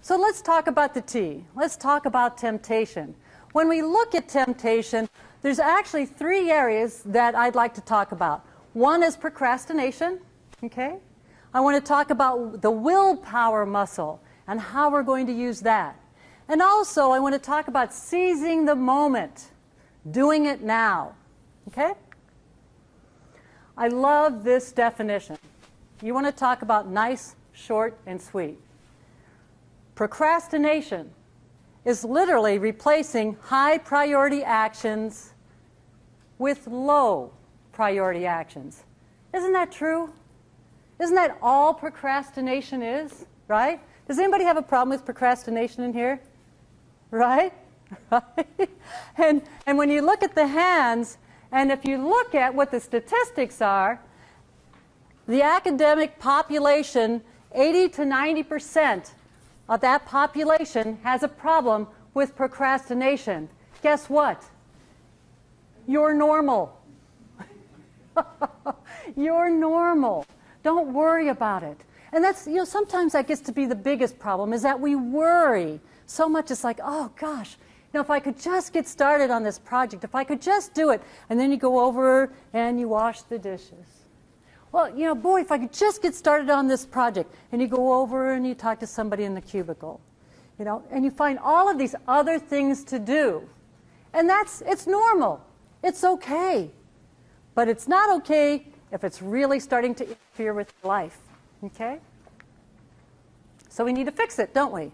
So let's talk about the T. Let's talk about temptation. When we look at temptation, there's actually 3 areas that I'd like to talk about. One is procrastination, okay? I want to talk about the willpower muscle and how we're going to use that. And also, I want to talk about seizing the moment, doing it now, okay? I love this definition. You want to talk about nice, short, and sweet. Procrastination is literally replacing high priority actions with low priority actions. Isn't that true? Isn't that all procrastination is, right? Does anybody have a problem with procrastination in here? Right? Right? And when you look at the hands, and if you look at what the statistics are, the academic population, 80 to 90% of that population has a problem with procrastination. Guess what? You're normal. You're normal. Don't worry about it. And that's, sometimes that gets to be the biggest problem, is that we worry so much. It's like, oh gosh, if I could just get started on this project, if I could just do it. And then you go over and you wash the dishes. Well, boy, if I could just get started on this project. And you go over and you talk to somebody in the cubicle. And you find all of these other things to do. And it's normal. It's okay. But it's not okay if it's really starting to interfere with life. Okay? So we need to fix it, don't we?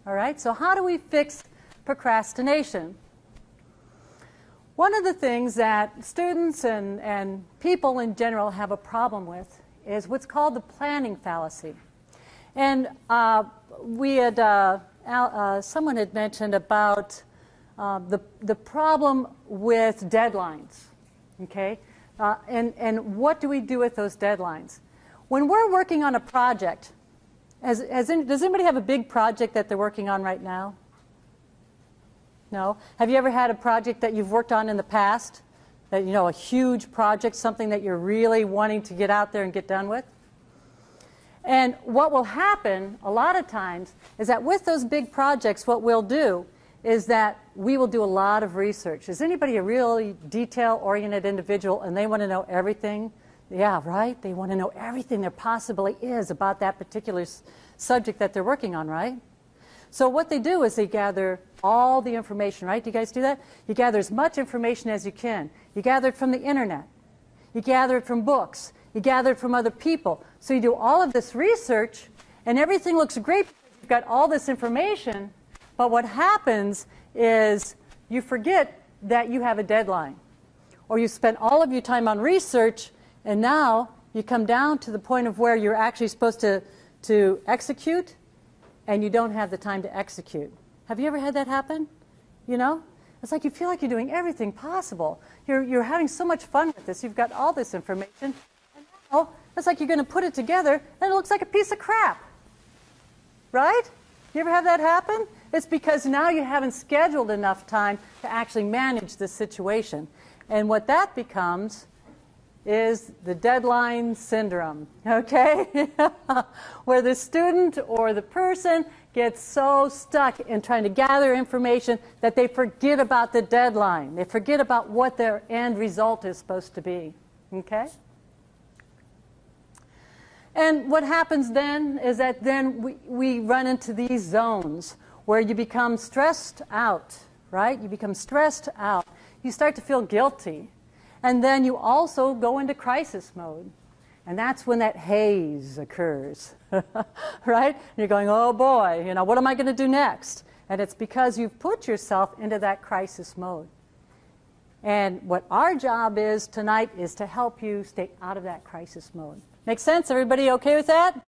All right? So how do we fix procrastination? One of the things that students and people in general have a problem with is what's called the planning fallacy. And someone had mentioned about the problem with deadlines. Okay? And what do we do with those deadlines? When we're working on a project, does anybody have a big project that they're working on right now? No? Have you ever had a project that you've worked on in the past? That, a huge project, something that you're really wanting to get out there and get done with? And what will happen a lot of times is that with those big projects, what we'll do is that we will do a lot of research. Is anybody a really detail-oriented individual and they want to know everything? Yeah, right? They want to know everything there possibly is about that particular subject that they're working on, right? So what they do is they gather all the information, right? Do you guys do that? You gather as much information as you can. You gather it from the internet. You gather it from books. You gather it from other people. So you do all of this research, and everything looks great because you've got all this information, but what happens is you forget that you have a deadline. Or you spent all of your time on research, and now you come down to the point of where you're actually supposed to execute, and you don't have the time to execute. Have you ever had that happen? It's like you feel like you're doing everything possible. You're having so much fun with this. You've got all this information. And now it's like you're going to put it together, and it looks like a piece of crap. Right? You ever have that happen? It's because now you haven't scheduled enough time to actually manage this situation. And what that becomes is the deadline syndrome, okay? Where the student or the person gets so stuck in trying to gather information that they forget about the deadline. They forget about what their end result is supposed to be, okay? And what happens then is that then we run into these zones where you become stressed out, right? You become stressed out. You start to feel guilty. And then you also go into crisis mode. And that's when that haze occurs, right? And you're going, oh boy, what am I going to do next? And it's because you've put yourself into that crisis mode. And what our job is tonight is to help you stay out of that crisis mode. Make sense? Everybody okay with that?